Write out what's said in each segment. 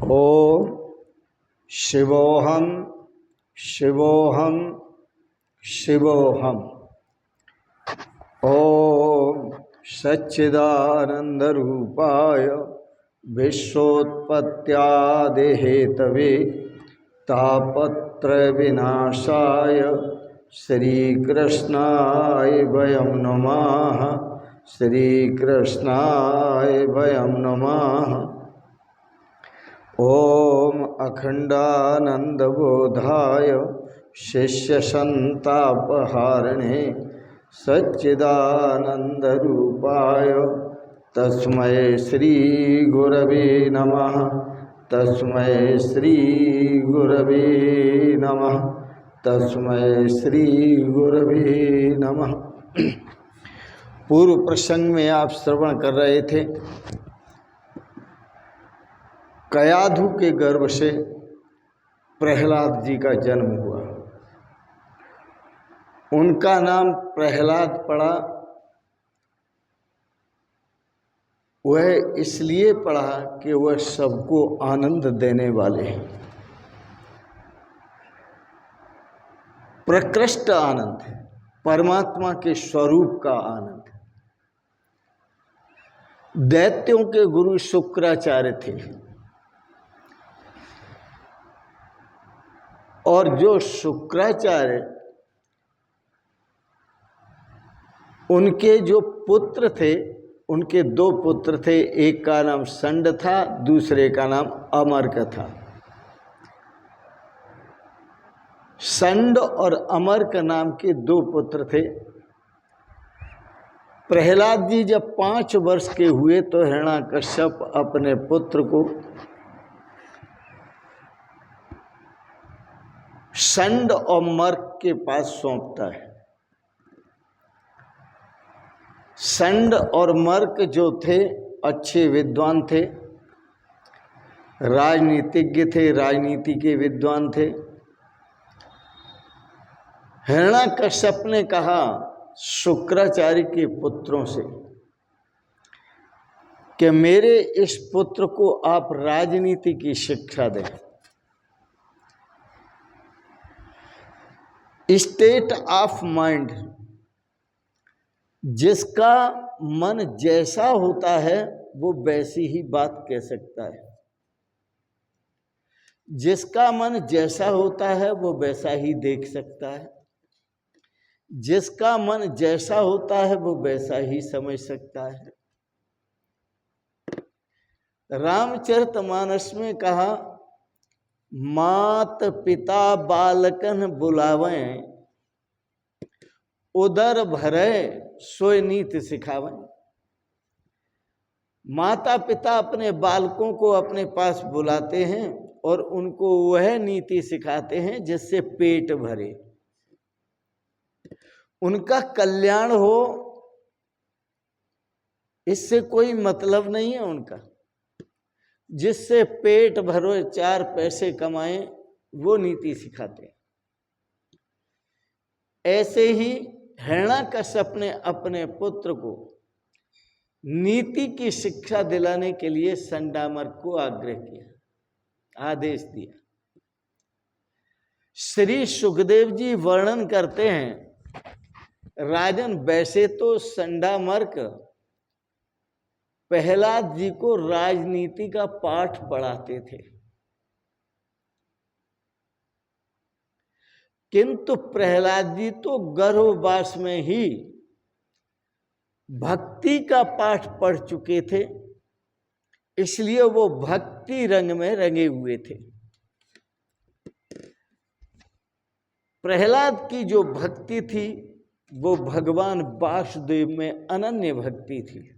ओम शिवोहम शिवोहम शिवोहम। ओम सच्चिदानंद रूपाय विश्वोत्पत्त्यादि Hathaway तापत्रय विनाशाय श्रीकृष्णाय वयं नमः। श्रीकृष्णाय वयं नमः। ओम अखंडानंदबोधाय शिष्यसंतापहारिणे सच्चिदानंदरूपाय तस्मै श्री गुरवे नमः। तस्मै श्री गुरवे नमः। तस्मै श्री गुरवे नमः। पूर्व प्रसंग में आप श्रवण कर रहे थे, कयाधु के गर्भ से प्रहलाद जी का जन्म हुआ। उनका नाम प्रहलाद पड़ा, वह इसलिए पड़ा कि वह सबको आनंद देने वाले हैं। प्रकृष्ट आनंद, परमात्मा के स्वरूप का आनंद। दैत्यों के गुरु शुक्राचार्य थे, और जो शुक्राचार्य, उनके जो पुत्र थे, उनके दो पुत्र थे। एक का नाम संड था, दूसरे का नाम अमर्क था। संड और अमर्क नाम के दो पुत्र थे। प्रहलाद जी जब 5 वर्ष के हुए तो हिरण्याकश्यप अपने पुत्र को संड और मर्क के पास सौंपता है। संड और मर्क जो थे अच्छे विद्वान थे, राजनीतिज्ञ थे, राजनीति के विद्वान थे। हिरण्याकश्यप ने कहा शुक्राचार्य के पुत्रों से कि मेरे इस पुत्र को आप राजनीति की शिक्षा दें। स्टेट ऑफ माइंड, जिसका मन जैसा होता है वो वैसी ही बात कह सकता है। जिसका मन जैसा होता है वो वैसा ही देख सकता है। जिसका मन जैसा होता है वो वैसा ही समझ सकता है। रामचरितमानस में कहा, मात पिता बालकन बुलावें, उदर भरे सोय नीति सिखावें। माता पिता अपने बालकों को अपने पास बुलाते हैं और उनको वह नीति सिखाते हैं जिससे पेट भरे, उनका कल्याण हो। इससे कोई मतलब नहीं है उनका। जिससे पेट भरो, 4 पैसे कमाएं, वो नीति सिखाते हैं। ऐसे ही हिरण्याकश्यप ने अपने पुत्र को नीति की शिक्षा दिलाने के लिए संडामर्क को आग्रह किया, आदेश दिया। श्री सुखदेव जी वर्णन करते हैं, राजन वैसे तो संडामर्क प्रहलाद जी को राजनीति का पाठ पढ़ाते थे, किंतु प्रहलाद जी तो गर्भवास में ही भक्ति का पाठ पढ़ चुके थे, इसलिए वो भक्ति रंग में रंगे हुए थे। प्रहलाद की जो भक्ति थी वो भगवान वासुदेव में अनन्य भक्ति थी।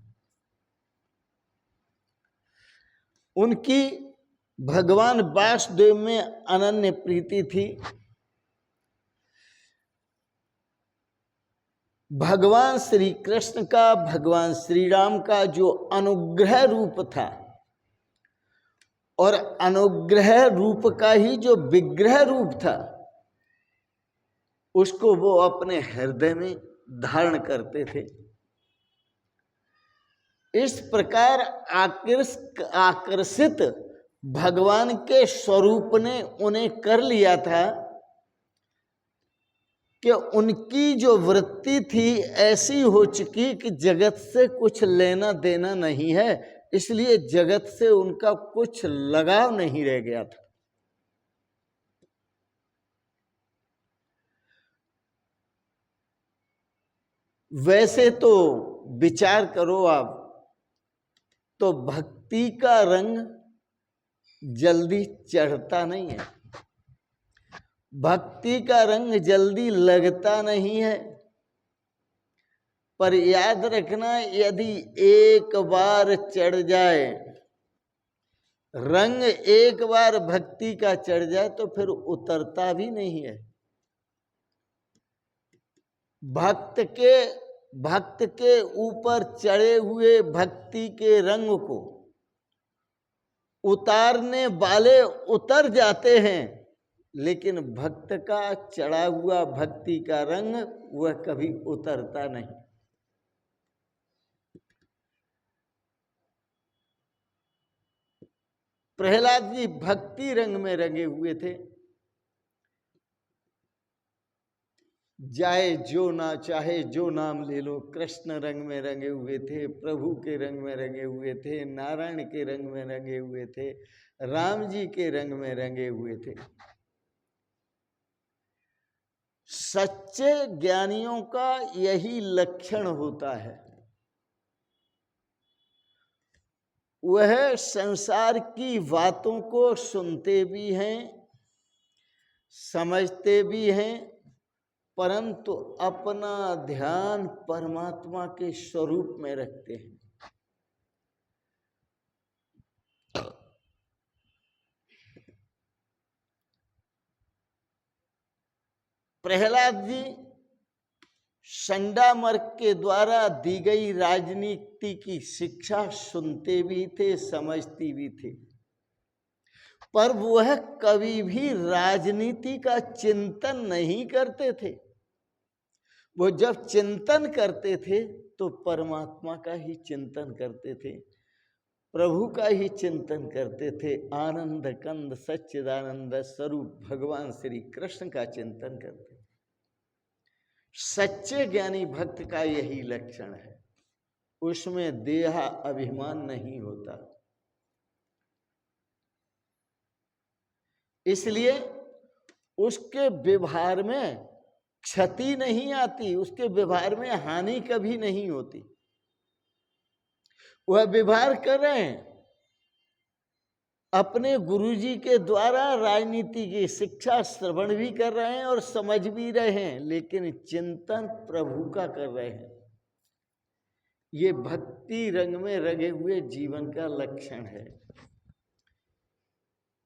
उनकी भगवान वासुदेव में अनन्य प्रीति थी। भगवान श्री कृष्ण का, भगवान श्री राम का जो अनुग्रह रूप था, और अनुग्रह रूप का ही जो विग्रह रूप था, उसको वो अपने हृदय में धारण करते थे। इस प्रकार आकर्षित भगवान के स्वरूप ने उन्हें कर लिया था कि उनकी जो वृत्ति थी ऐसी हो चुकी कि जगत से कुछ लेना देना नहीं है, इसलिए जगत से उनका कुछ लगाव नहीं रह गया था। वैसे तो विचार करो आप, तो भक्ति का रंग जल्दी चढ़ता नहीं है, भक्ति का रंग जल्दी लगता नहीं है। पर याद रखना, यदि एक बार चढ़ जाए रंग, एक बार भक्ति का चढ़ जाए तो फिर उतरता भी नहीं है। भक्त के ऊपर चढ़े हुए भक्ति के रंग को उतारने वाले उतर जाते हैं, लेकिन भक्त का चढ़ा हुआ भक्ति का रंग वह कभी उतरता नहीं। प्रहलाद जी भक्ति रंग में रंगे हुए थे, जाए जो ना चाहे जो नाम ले लो, कृष्ण रंग में रंगे हुए थे, प्रभु के रंग में रंगे हुए थे, नारायण के रंग में रंगे हुए थे, राम जी के रंग में रंगे हुए थे। सच्चे ज्ञानियों का यही लक्षण होता है, वह संसार की बातों को सुनते भी हैं, समझते भी हैं, परंतु अपना ध्यान परमात्मा के स्वरूप में रखते हैं। प्रहलाद जी चंडामर्क के द्वारा दी गई राजनीति की शिक्षा सुनते भी थे, समझती भी थे, पर वह कभी भी राजनीति का चिंतन नहीं करते थे। वो जब चिंतन करते थे तो परमात्मा का ही चिंतन करते थे, प्रभु का ही चिंतन करते थे, आनंद कंद सच्चिदानंद स्वरूप भगवान श्री कृष्ण का चिंतन करते। सच्चे ज्ञानी भक्त का यही लक्षण है, उसमें देहा अभिमान नहीं होता। इसलिए उसके व्यवहार में क्षति नहीं आती, उसके व्यवहार में हानि कभी नहीं होती। वह व्यवहार कर रहे हैं, अपने गुरुजी के द्वारा राजनीति की शिक्षा श्रवण भी कर रहे हैं और समझ भी रहे हैं, लेकिन चिंतन प्रभु का कर रहे हैं। ये भक्ति रंग में रंगे हुए जीवन का लक्षण है।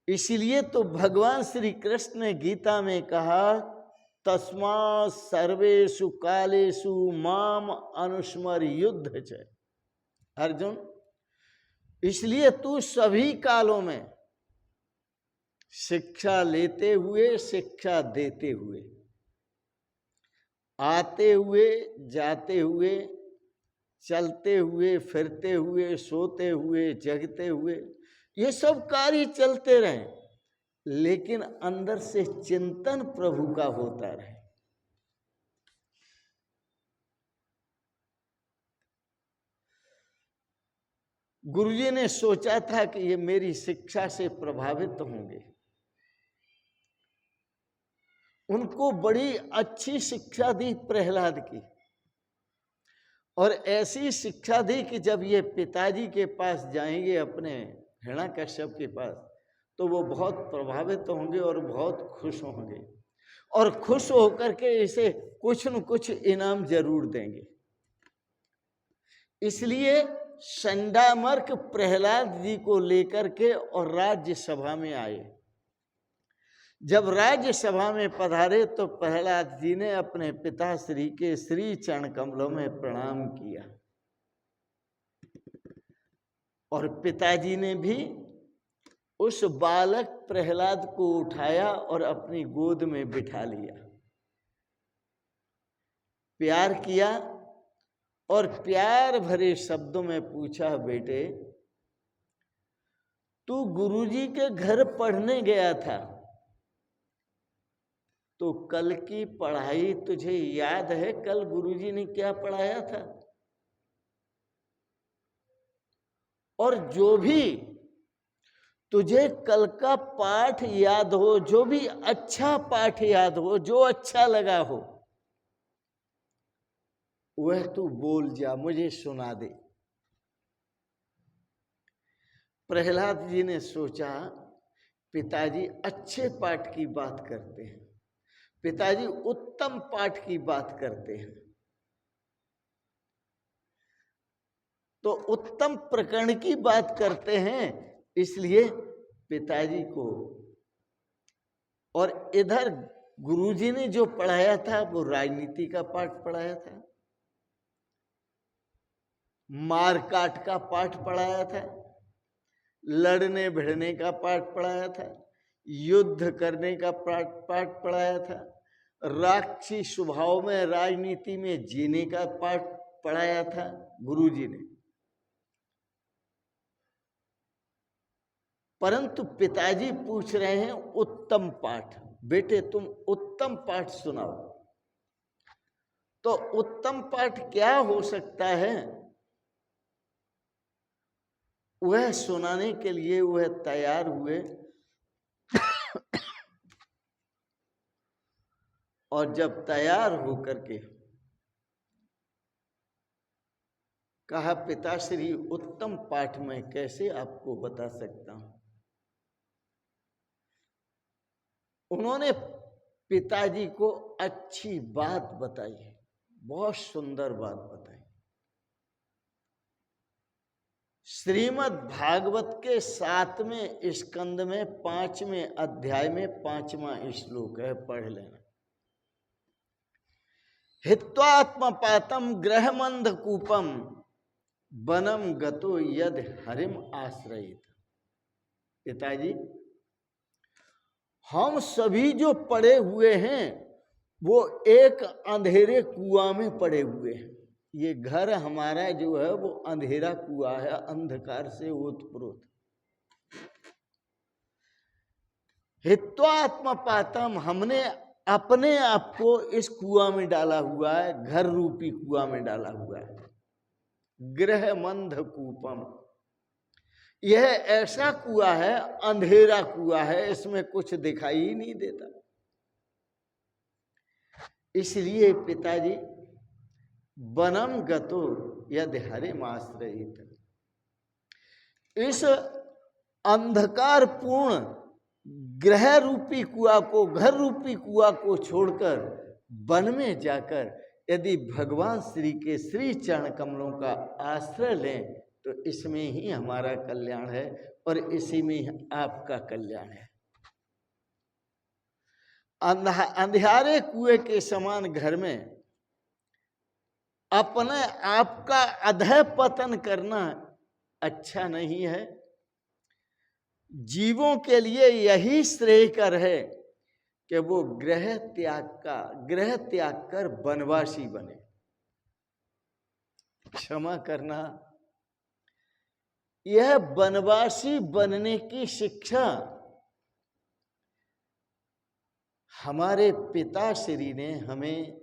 इसलिए तो भगवान श्री कृष्ण ने गीता में कहा, तस्मा सर्वेषु कालेषु माम अनुस्मर युद्ध च। अर्जुन, इसलिए तू सभी कालों में शिक्षा लेते हुए, शिक्षा देते हुए, आते हुए, जाते हुए, चलते हुए, फिरते हुए, सोते हुए, जगते हुए, ये सब कार्य चलते रहें, लेकिन अंदर से चिंतन प्रभु का होता रहे। गुरुजी ने सोचा था कि ये मेरी शिक्षा से प्रभावित होंगे, उनको बड़ी अच्छी शिक्षा दी प्रहलाद की, और ऐसी शिक्षा दी कि जब ये पिताजी के पास जाएंगे, अपने हिरण्याकश्यप के पास, तो वो बहुत प्रभावित होंगे और बहुत खुश होंगे, और खुश होकर के इसे कुछ न कुछ इनाम जरूर देंगे। इसलिए चंडामर्क प्रहलाद जी को लेकर के और राज्यसभा में आए। जब राज्यसभा में पधारे तो प्रहलाद जी ने अपने पिताश्री के श्री चरण कमलों में प्रणाम किया, और पिताजी ने भी उस बालक प्रहलाद को उठाया और अपनी गोद में बिठा लिया, प्यार किया और प्यार भरे शब्दों में पूछा, बेटे तू गुरुजी के घर पढ़ने गया था, तो कल की पढ़ाई तुझे याद है? कल गुरुजी ने क्या पढ़ाया था? और जो भी तुझे कल का पाठ याद हो, जो भी अच्छा पाठ याद हो, जो अच्छा लगा हो, वह तू बोल जा, मुझे सुना दे। प्रहलाद जी ने सोचा, पिताजी अच्छे पाठ की बात करते हैं, पिताजी उत्तम पाठ की बात करते हैं, तो उत्तम प्रकरण की बात करते हैं, इसलिए पिताजी को। और इधर गुरुजी ने जो पढ़ाया था वो राजनीति का पाठ पढ़ाया था, मारकाट का पाठ पढ़ाया था, लड़ने भिड़ने का पाठ पढ़ाया था, युद्ध करने का पाठ पढ़ाया था, राक्षसी स्वभाव में राजनीति में जीने का पाठ पढ़ाया था गुरुजी ने। परंतु पिताजी पूछ रहे हैं उत्तम पाठ, बेटे तुम उत्तम पाठ सुनाओ। तो उत्तम पाठ क्या हो सकता है, वह सुनाने के लिए वह तैयार हुए। और जब तैयार होकर के कहा, पिताश्री उत्तम पाठ में कैसे आपको बता सकता हूं। उन्होंने पिताजी को अच्छी बात बताई, बहुत सुंदर बात बताई। श्रीमद् भागवत के 7वें स्कंद में 5वें अध्याय में 5वां श्लोक है, पढ़ लेना। हित्वात्मपातम ग्रहमंधकूपम वनम गतो यद हरिम आश्रयित। पिताजी, हम सभी जो पड़े हुए हैं वो एक अंधेरे कुआं में पड़े हुए हैं। ये घर हमारा जो है वो अंधेरा कुआं है, अंधकार से ओतप्रोत। हित्वात्मपातम, हमने अपने आप को इस कुआं में डाला हुआ है, घर रूपी कुआं में डाला हुआ है। ग्रहमंधकूपम, यह ऐसा कुआं है, अंधेरा कुआं है, इसमें कुछ दिखाई ही नहीं देता। इसलिए पिताजी वनम गतो यदि हरिम आश्रयित, इस अंधकारपूर्ण ग्रह रूपी कुआं को, घर रूपी कुआं को छोड़कर वन में जाकर यदि भगवान श्री के श्री चरण कमलों का आश्रय लें तो इसमें ही हमारा कल्याण है और इसी में आपका कल्याण है। अंधियारे कुएं के समान घर में अपने आप का अधः पतन करना अच्छा नहीं है। जीवों के लिए यही श्रेयकर है कि वो ग्रह त्याग कर वनवासी बने। क्षमा करना, यह वनवासी बनने की शिक्षा हमारे पिताश्री ने हमें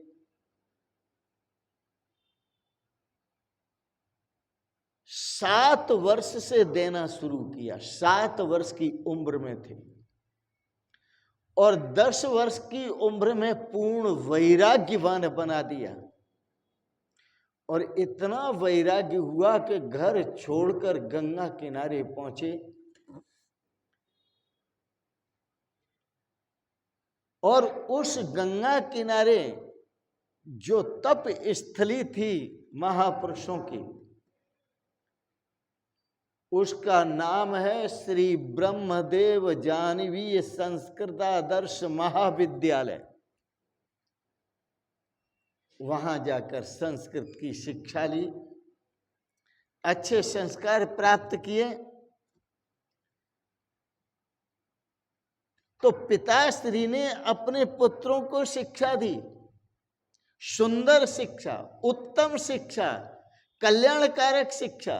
सात वर्ष से देना शुरू किया। 7 वर्ष की उम्र में थे और 10 वर्ष की उम्र में पूर्ण वैराग्यवान बना दिया। और इतना वैराग्य हुआ कि घर छोड़कर गंगा किनारे पहुंचे और उस गंगा किनारे जो तप स्थली थी महापुरुषों की, उसका नाम है श्री ब्रह्मदेव जानवी संस्कृतादर्श महाविद्यालय। वहां जाकर संस्कृत की शिक्षा ली, अच्छे संस्कार प्राप्त किए। तो पिताश्री ने अपने पुत्रों को शिक्षा दी, सुंदर शिक्षा, उत्तम शिक्षा, कल्याणकारक शिक्षा।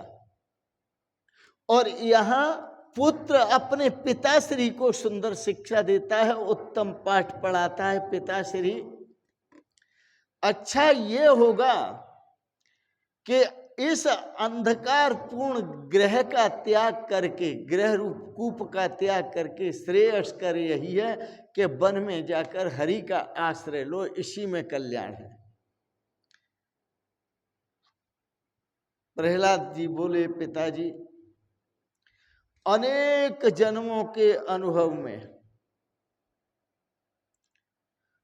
और यहाँ पुत्र अपने पिताश्री को सुंदर शिक्षा देता है, उत्तम पाठ पढ़ाता है पिताश्री। अच्छा ये होगा कि इस अंधकार पूर्ण ग्रह का त्याग करके, ग्रह रूप कूप का त्याग करके श्रेयस्कर यही है कि वन में जाकर हरि का आश्रय लो, इसी में कल्याण है। प्रहलाद जी बोले, पिताजी अनेक जन्मों के अनुभव में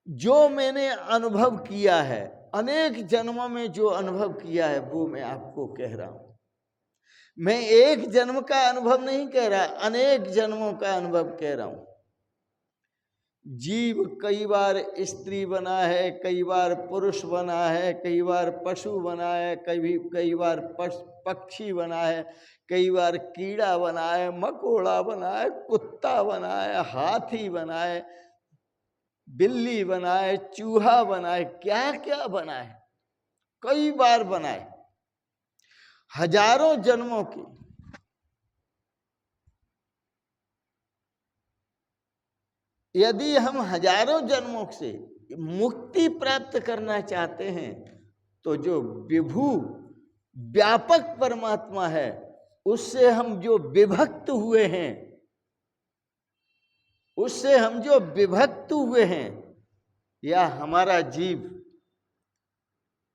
जो मैंने अनुभव किया है, अनेक जन्मों में जो अनुभव किया है वो मैं आपको कह रहा हूं। मैं एक जन्म का अनुभव नहीं कह रहा, अनेक जन्मों का अनुभव कह रहा हूं। जीव कई बार स्त्री बना है, कई बार पुरुष बना है, कई बार पशु बना है, कई बार पक्षी बना है, कई बार कीड़ा बना है, मकोड़ा बना है, कुत्ता बना है, हाथी बना है, बिल्ली बना है, चूहा बना है, क्या क्या बना है, कई बार बना है, हजारों जन्मों की। यदि हम हजारों जन्मों से मुक्ति प्राप्त करना चाहते हैं तो जो विभू व्यापक परमात्मा है उससे हम जो विभक्त हुए हैं, उससे हम जो विभक्त हुए हैं, या हमारा जीव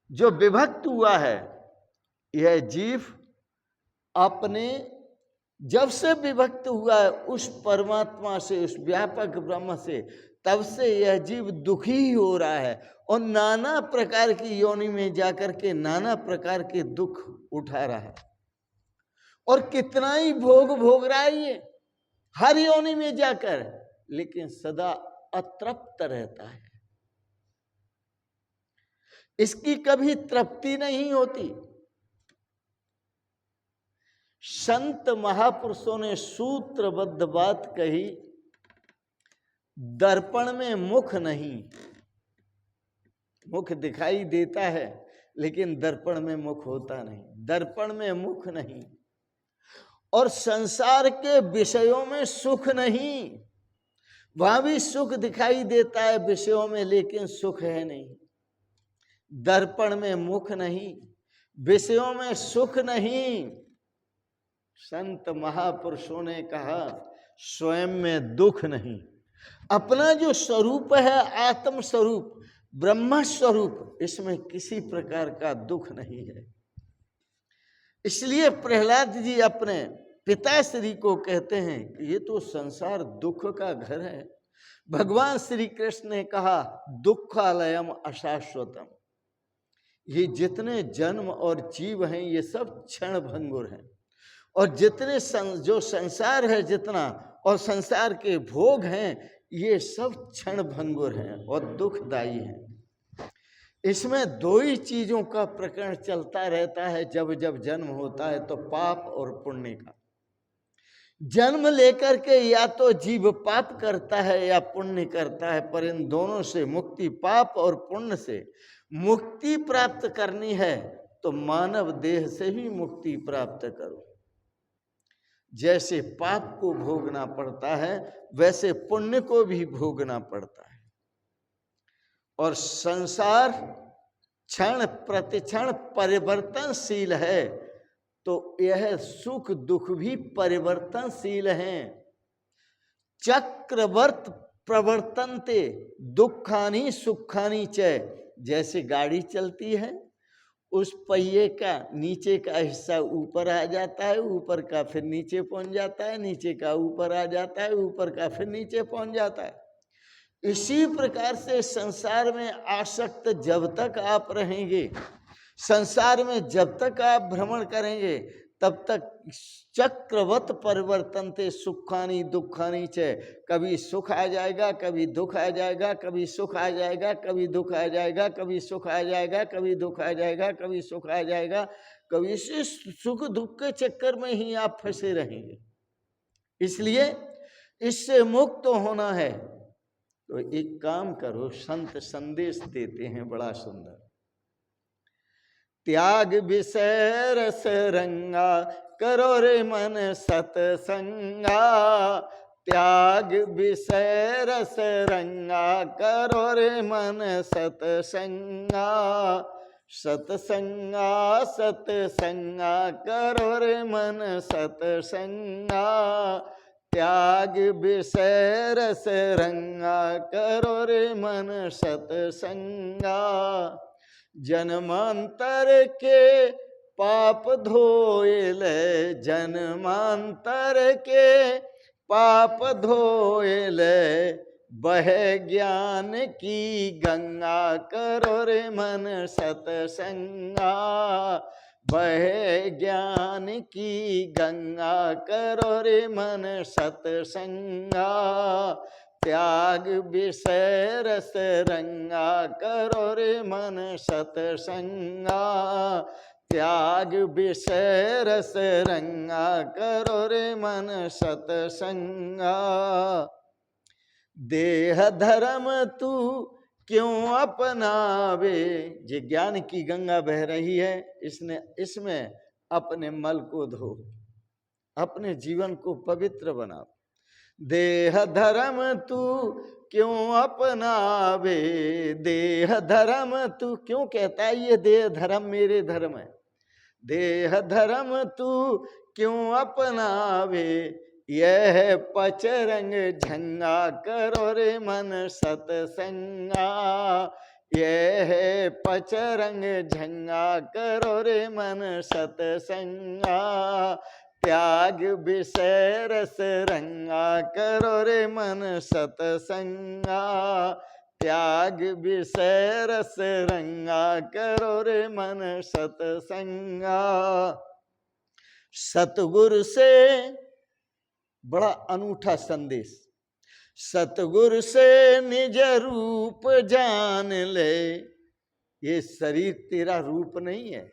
जो विभक्त हुआ है, यह जीव अपने जब से विभक्त हुआ है उस परमात्मा से, उस व्यापक ब्रह्म से, तब से यह जीव दुखी ही हो रहा है और नाना प्रकार की योनि में जाकर के नाना प्रकार के दुख उठा रहा है। और कितना ही भोग भोग रहा है ये हर योनि में जाकर, लेकिन सदा अतृप्त रहता है, इसकी कभी तृप्ति नहीं होती। संत महापुरुषों ने सूत्रबद्ध बात कही, दर्पण में मुख नहीं, मुख दिखाई देता है लेकिन दर्पण में मुख होता नहीं, दर्पण में मुख नहीं। और संसार के विषयों में सुख नहीं, वहां भी सुख दिखाई देता है विषयों में, लेकिन सुख है नहीं। दर्पण में मुख नहीं, विषयों में सुख नहीं। संत महापुरुषों ने कहा स्वयं में दुख नहीं, अपना जो स्वरूप है आत्म स्वरूप, ब्रह्म स्वरूप, इसमें किसी प्रकार का दुख नहीं है। इसलिए प्रहलाद जी अपने पिताश्री को कहते हैं कि ये तो संसार दुख का घर है। भगवान श्री कृष्ण ने कहा दुखालयम अशाश्वतम, ये जितने जन्म और जीव हैं ये सब क्षण भंगुर हैं, और जितने जो संसार है जितना और संसार के भोग हैं ये सब क्षण भंगुर हैं और दुखदायी हैं। इसमें दो ही चीजों का प्रकरण चलता रहता है जब जब जन्म होता है, तो पाप और पुण्य का। जन्म लेकर के या तो जीव पाप करता है या पुण्य करता है, पर इन दोनों से मुक्ति, पाप और पुण्य से मुक्ति प्राप्त करनी है तो मानव देह से ही मुक्ति प्राप्त करो। जैसे पाप को भोगना पड़ता है वैसे पुण्य को भी भोगना पड़ता है। और संसार क्षण प्रतिक्षण परिवर्तनशील है, तो यह सुख दुख भी परिवर्तनशील हैं। चक्रवर्त प्रवर्तन्ते दुखानि सुखानि च, जैसे गाड़ी चलती है उस पहिए का नीचे का हिस्सा ऊपर आ जाता है, ऊपर का फिर नीचे पहुंच जाता है, नीचे का ऊपर आ जाता है, ऊपर का फिर नीचे पहुंच जाता है। इसी प्रकार से संसार में आसक्त जब तक आप रहेंगे, संसार में जब तक आप भ्रमण करेंगे, तब तक चक्रवत परिवर्तन थे सुखानी दुखानी च, कभी सुख आ जाएगा, कभी दुख आ जाएगा, कभी सुख आ जाएगा, कभी दुख आ जाएगा, कभी सुख आ जाएगा, कभी दुख आ जाएगा, कभी सुख आ जाएगा, कभी इसी सुख दुख के चक्कर में ही आप फंसे रहेंगे। इसलिए इससे मुक्त होना है तो एक काम करो, संत संदेश देते हैं बड़ा सुंदर, त्याग विषय रस रंगा करो रे मन सतसंगा, त्याग विषय रस रंगा, करो रे मन सतसंगा, सतसंगा सतसंगा, करो रे मन सतसंगा, त्याग विषय रस रंगा, करो रे मन सतसंगा, जन्मांतर के पाप धोए ले, जन्मांतर के पाप धोए ले, बहे ज्ञान की गंगा, करो रे मन सतसंगा, बहे ज्ञान की गंगा, करो रे मन सतसंगा, त्याग विषय रस रंगा, करो रे मन सतसंगा, त्याग विषय रस रंगा, करो रे मन सतसंगा, देह धर्म तू क्यों अपनावे, ये ज्ञान की गंगा बह रही है, इसमें अपने मल को धो, अपने जीवन को पवित्र बना। देह धर्म तू क्यों अपनावे, देह धर्म तू क्यों कहता है ये देह धर्म मेरे धर्म है, देह धर्म तू क्यों अपनावे, यह पचरंग झंगा, करो रे मन सतसंगा, यह पचरंग झंगा, करो रे मन सतसंगा, त्याग विषय रस रंगा, करो रे मन सतसंगा, त्याग विषय रस रंगा, करो रे मन सतसंगा। सतगुरु से बड़ा अनूठा संदेश, सतगुरु से निज रूप जान ले, ये शरीर तेरा रूप नहीं है,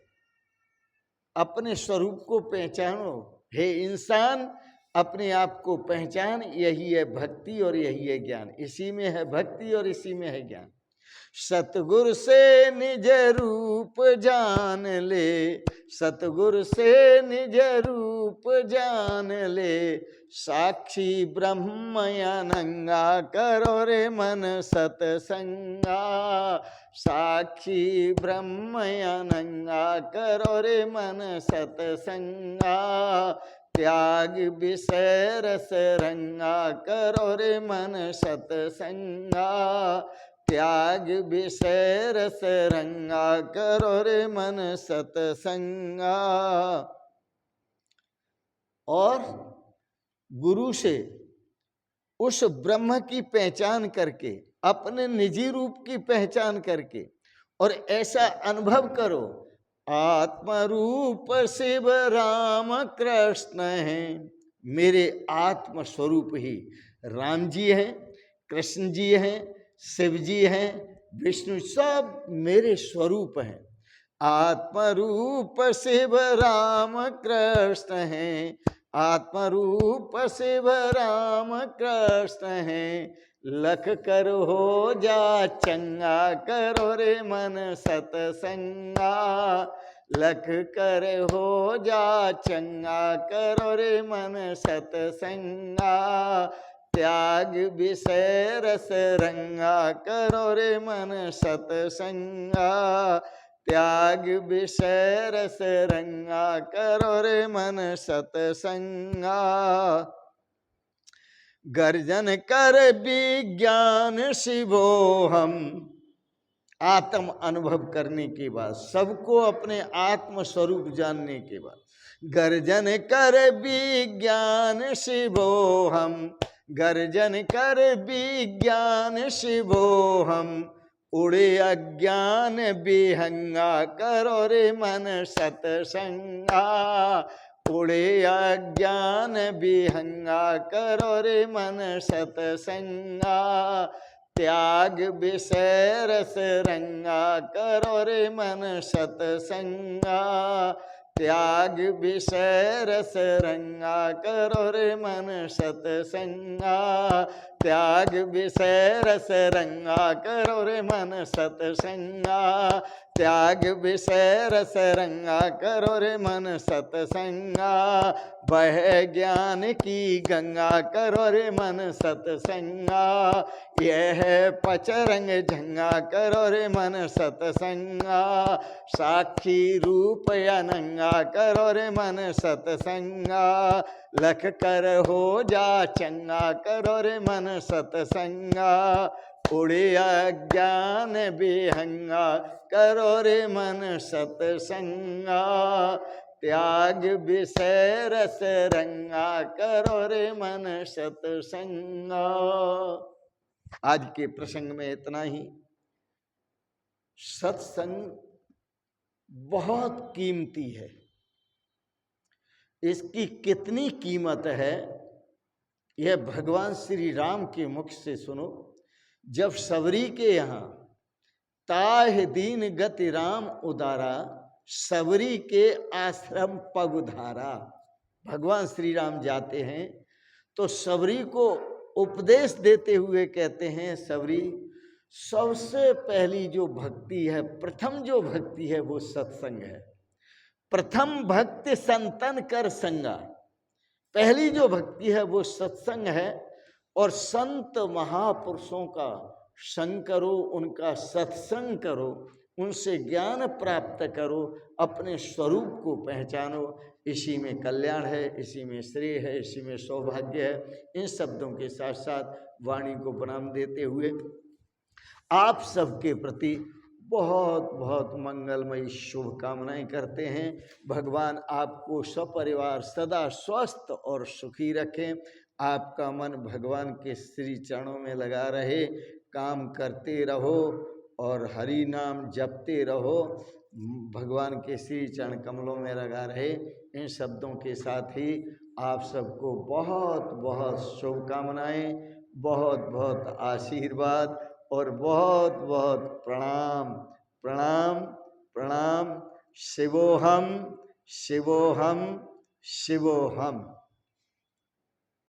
अपने स्वरूप को पहचानो, हे इंसान अपने आप को पहचान, यही है भक्ति और यही है ज्ञान, इसी में है भक्ति और इसी में है ज्ञान। सतगुरु से निज रूप जान ले, सतगुरु से निज रूप जान ले, साक्षी ब्रह्म अनंगा, करो रे मन सतसंगा, साक्षी ब्रह्म अनंगा, करो रे मन सतसंगा, त्याग विषय रस रंगा, करो रे मन सतसंगा, त्याग विषय रस रंगा, करो रे मन सतसंगा। और गुरु से उस ब्रह्म की पहचान करके, अपने निजी रूप की पहचान करके, और ऐसा अनुभव करो, आत्मरूप शिव राम कृष्ण हैं, मेरे आत्म स्वरूप ही राम जी हैं, कृष्ण जी हैं, शिव जी हैं, विष्णु, सब मेरे स्वरूप हैं। आत्मरूप शिव राम कृष्ण हैं, आत्मरूप शिव राम कृष्ण हैं, लख कर हो जा चंगा, करो रे मन सतसंगा, लख कर हो जा चंगा, करो रे मन सतसंगा, त्याग विषय रस रंगा, करो रे मन सतसंगा, त्याग विषय रस रंगा, करो रे मन सतसंगा। गर्जन कर विज्ञान शिवोहम, आत्म अनुभव करने के बाद, सबको अपने आत्म स्वरूप जानने के बाद, गर्जन कर विज्ञान शिवोहम, गर्जन कर विज्ञान शिवोहम, उड़े अज्ञान विहंगा, करो रे मन सतसंगा, उड़े अज्ञान विहंगा, करो रे मन सतसंगा, त्याग विषय रस रंगा, करो रे मन सतसंगा, त्याग विषय रस रंगा, करो रे मन सतसंगा, त्याग विषय रस रंगा, करो रे मन सतसंगा, त्याग विषय रस रंगा, करो रे मन सतसंगा। बह ज्ञान की गंगा, करो रे मन सतसंगा। यह पचरंग झंगा, करो रे मन सतसंगा। साक्षी रूप अनंगा, करो रे मन सतसंगा। लख कर हो जा चंगा, करो रे मन सतसंगा। उड़े अज्ञान बेहंगा, करो रे मन सतसंगा। त्याग विषय रस रंगा, करो रे मन सतसंगा। आज के प्रसंग में इतना ही। सत्संग बहुत कीमती है। इसकी कितनी कीमत है यह भगवान श्री राम के मुख से सुनो। जब सबरी के यहाँ ताह दीन गति राम उदारा, सबरी के आश्रम पग उधारा। भगवान श्री राम जाते हैं तो सबरी को उपदेश देते हुए कहते हैं, सबरी सबसे पहली जो भक्ति है, प्रथम जो भक्ति है वो सत्संग है। प्रथम भक्ति संतन कर संगा, पहली जो भक्ति है वो सत्संग है। और संत महापुरुषों का संग करो, उनका सत्संग करो, उनसे ज्ञान प्राप्त करो, अपने स्वरूप को पहचानो। इसी में कल्याण है, इसी में श्रेय है, इसी में सौभाग्य है। इन शब्दों के साथ साथ वाणी को प्रणाम देते हुए आप सबके प्रति बहुत बहुत मंगलमयी शुभकामनाएं करते हैं। भगवान आपको सपरिवार सदा स्वस्थ और सुखी रखें। आपका मन भगवान के श्री चरणों में लगा रहे, काम करते रहो और हरि नाम जपते रहो, भगवान के श्री चरण कमलों में लगा रहे। इन शब्दों के साथ ही आप सबको बहुत बहुत शुभकामनाएं, बहुत बहुत आशीर्वाद और बहुत बहुत प्रणाम प्रणाम प्रणाम। शिवोहम शिवोहम शिवोहम।